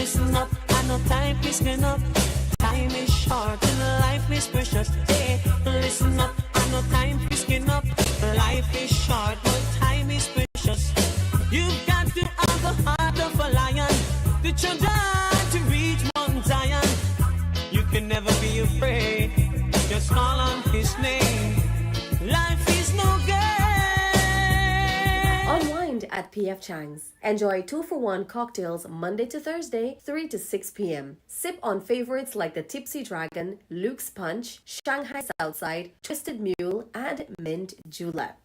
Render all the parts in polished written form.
listen up, I know time is going up. Time is short and life is precious. Hey, listen up, I know time is going up. Life is short, but time is precious. You've got to have the heart of a lion, the children to reach Mount Zion. You can never be afraid, just call on his name. Life is no game. Unwind at PF Chang's. Enjoy 2-for-1 cocktails Monday to Thursday, 3 to 6 p.m. Sip on favorites like the Tipsy Dragon, Luke's Punch, Shanghai Southside, Twisted Mule, and Mint Julep.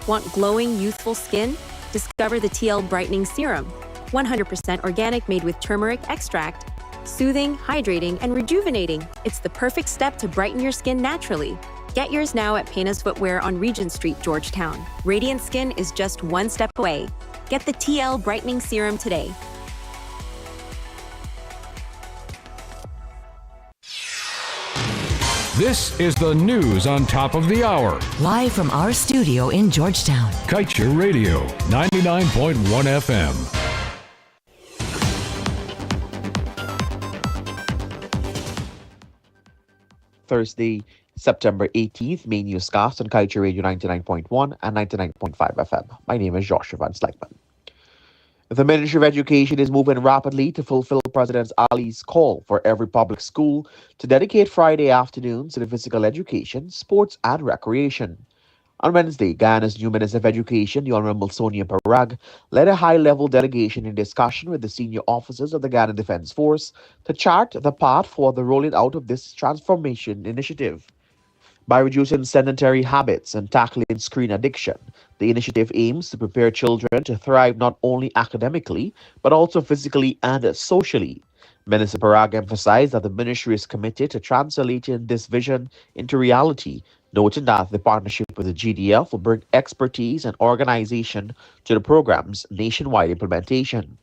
Want glowing, youthful skin? Discover the TL Brightening Serum. 100% organic, made with turmeric extract. Soothing, hydrating, and rejuvenating. It's the perfect step to brighten your skin naturally. Get yours now at Payna's Footwear on Regent Street, Georgetown. Radiant skin is just one step away. Get the TL Brightening Serum today. This is the news on top of the hour. Live from our studio in Georgetown. Kaieteur Radio, 99.1 FM. Thursday, September 18th, main newscast on Kaieteur Radio 99.1 and 99.5 FM. My name is Joshua Van Slegman. The Ministry of Education is moving rapidly to fulfill President Ali's call for every public school to dedicate Friday afternoons to the physical education, sports, and recreation. On Wednesday, Guyana's new Minister of Education, the Honorable Sonia Parag, led a high-level delegation in discussion with the senior officers of the Guyana Defence Force to chart the path for the rolling out of this transformation initiative. By reducing sedentary habits and tackling screen addiction, the initiative aims to prepare children to thrive not only academically, but also physically and socially. Minister Parag emphasized that the ministry is committed to translating this vision into reality, noting that the partnership with the GDF will bring expertise and organization to the program's nationwide implementation.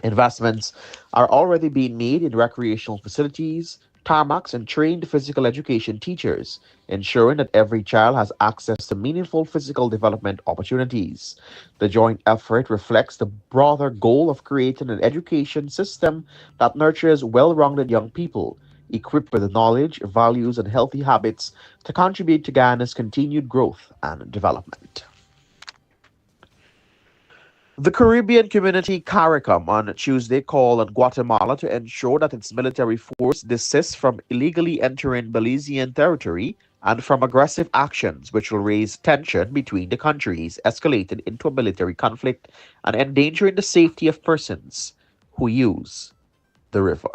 Investments are already being made in recreational facilities, tarmacs, and trained physical education teachers, ensuring that every child has access to meaningful physical development opportunities. The joint effort reflects the broader goal of creating an education system that nurtures well-rounded young people, equipped with the knowledge, values, and healthy habits to contribute to Guyana's continued growth and development. The Caribbean Community CARICOM on Tuesday called on Guatemala to ensure that its military force desists from illegally entering Belizean territory and from aggressive actions which will raise tension between the countries, escalating into a military conflict and endangering the safety of persons who use the river.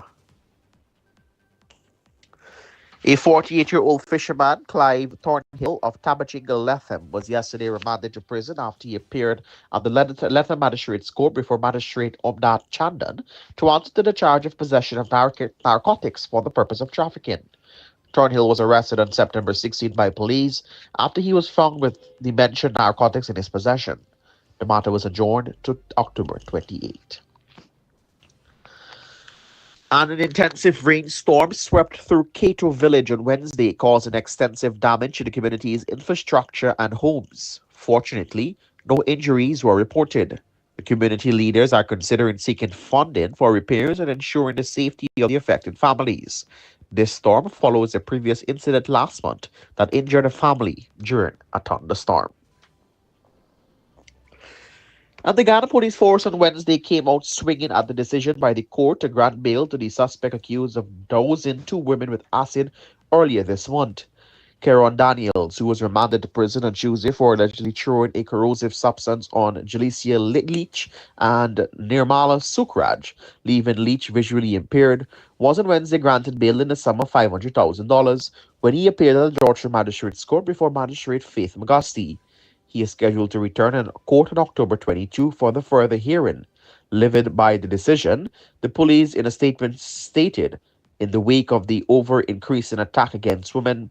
A 48-year-old fisherman, Clive Thornhill of Tabachingal, Lethem, was yesterday remanded to prison after he appeared at the Lethem Magistrates Court before Magistrate Omdat Chandan to answer to the charge of possession of narcotics for the purpose of trafficking. Thornhill was arrested on September 16 by police after he was found with the mentioned narcotics in his possession. The matter was adjourned to October 28. And an intensive rainstorm swept through Kaieteur village on Wednesday, causing extensive damage to the community's infrastructure and homes. Fortunately, no injuries were reported. The community leaders are considering seeking funding for repairs and ensuring the safety of the affected families. This storm follows a previous incident last month that injured a family during a thunderstorm. And the Guyana Police Force on Wednesday came out swinging at the decision by the court to grant bail to the suspect accused of dosing two women with acid earlier this month. Karen Daniels, who was remanded to prison on Tuesday for allegedly throwing a corrosive substance on Jalicia Leach and Nirmala Sukraj, leaving Leach visually impaired, was on Wednesday granted bail in the sum of $500,000 when he appeared at the Georgetown Magistrates Court before Magistrate Faith Magusti. He is scheduled to return in court on October 22 for the further hearing. Livid by the decision, the police in a statement stated, in the wake of the over-increasing attack against women,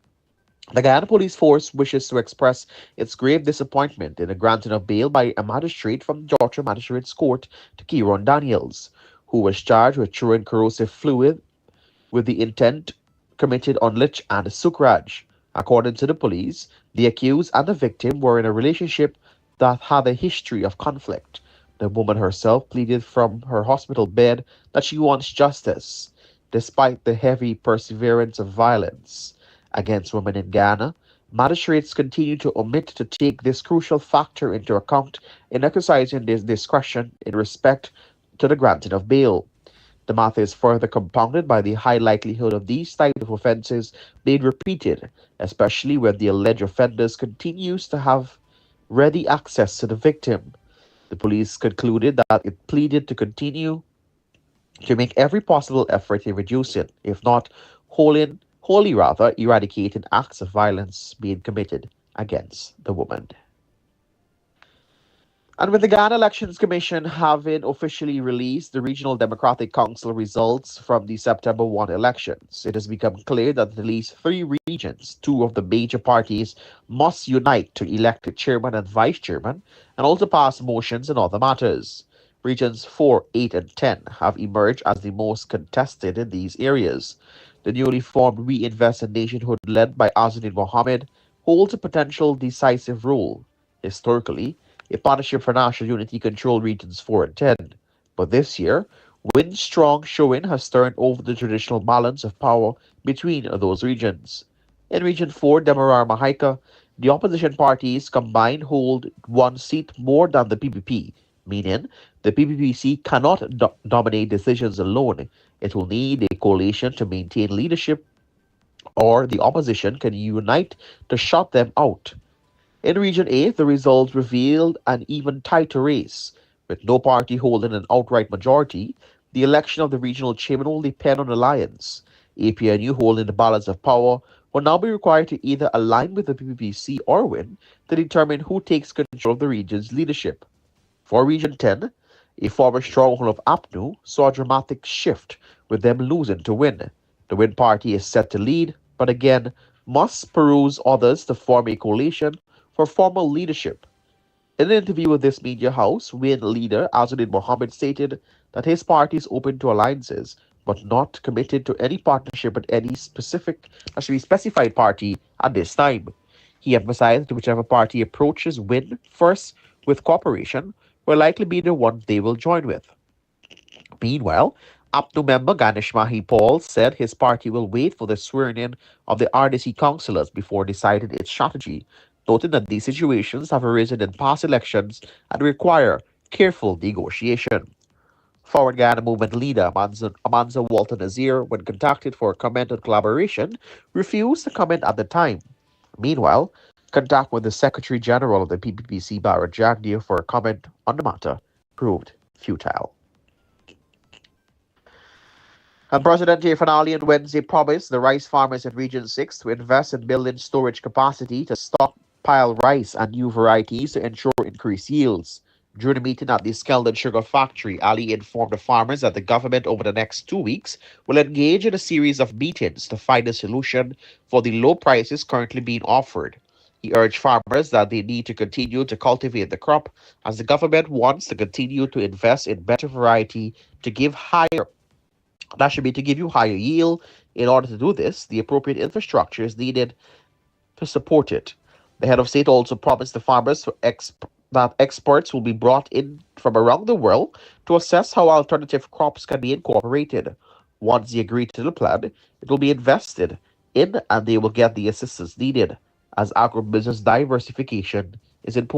the Guyana Police Force wishes to express its grave disappointment in the granting of bail by a magistrate from the Georgetown Magistrates Court to Kieron Daniels, who was charged with throwing corrosive fluid with the intent committed on Lich and Sukraj. According to the police, the accused and the victim were in a relationship that had a history of conflict. The woman herself pleaded from her hospital bed that she wants justice, despite the heavy perseverance of violence against women in Ghana. Magistrates continue to omit to take this crucial factor into account in exercising their discretion in respect to the granting of bail. The matter is further compounded by the high likelihood of these types of offences being repeated, especially when the alleged offenders continues to have ready access to the victim. The police concluded that it pleaded to continue to make every possible effort in reducing, if not wholly rather, eradicating acts of violence being committed against the woman. And with the Ghana Elections Commission having officially released the Regional Democratic Council results from the September 1 elections, it has become clear that at least three regions, two of the major parties, must unite to elect a chairman and vice chairman and also pass motions in other matters. Regions 4, 8, and 10 have emerged as the most contested in these areas. The newly formed Reinvest in Nationhood, led by Azuddin Mohammed, holds a potential decisive role. Historically, a partnership for national unity controlled regions 4 and 10. But this year, Wind's strong showing has turned over the traditional balance of power between those regions. In Region 4, Demerara Mahika, the opposition parties combined hold one seat more than the PPP, meaning the PPPC cannot dominate decisions alone. It will need a coalition to maintain leadership, or the opposition can unite to shut them out. In Region 8, the results revealed an even tighter race. With no party holding an outright majority, the election of the regional chairman will depend on alliance. APNU, holding the balance of power, will now be required to either align with the PPPC or win to determine who takes control of the region's leadership. For Region 10, a former stronghold of APNU saw a dramatic shift, with them losing to win. The Win party is set to lead, but again must peruse others to form a coalition for formal leadership. In an interview with this media house, Win leader Azuddin Mohammed stated that his party is open to alliances, but not committed to any partnership with any specified party at this time. He emphasized that whichever party approaches Win first with cooperation will likely be the one they will join with. Meanwhile, APNU member Ganesh Mahi Paul said his party will wait for the swearing-in of the RDC councillors before deciding its strategy, noting that these situations have arisen in past elections and require careful negotiation. Forward Guyana Movement leader Amanza Walter Nazir, when contacted for a comment on collaboration, refused to comment at the time. Meanwhile, contact with the Secretary General of the PPPC, Barrett Jagdeer, for a comment on the matter proved futile. And President Finale on Wednesday promised the rice farmers in Region 6 to invest in building storage capacity to stockpile rice and new varieties to ensure increased yields. During a meeting at the Skeldon Sugar Factory, Ali informed the farmers that the government over the next 2 weeks will engage in a series of meetings to find a solution for the low prices currently being offered. He urged farmers that they need to continue to cultivate the crop, as the government wants to continue to invest in better variety to give you higher yield. In order to do this, the appropriate infrastructure is needed to support it. The head of state also promised the farmers that experts will be brought in from around the world to assess how alternative crops can be incorporated. Once they agree to the plan, it will be invested in and they will get the assistance needed, as agribusiness diversification is important.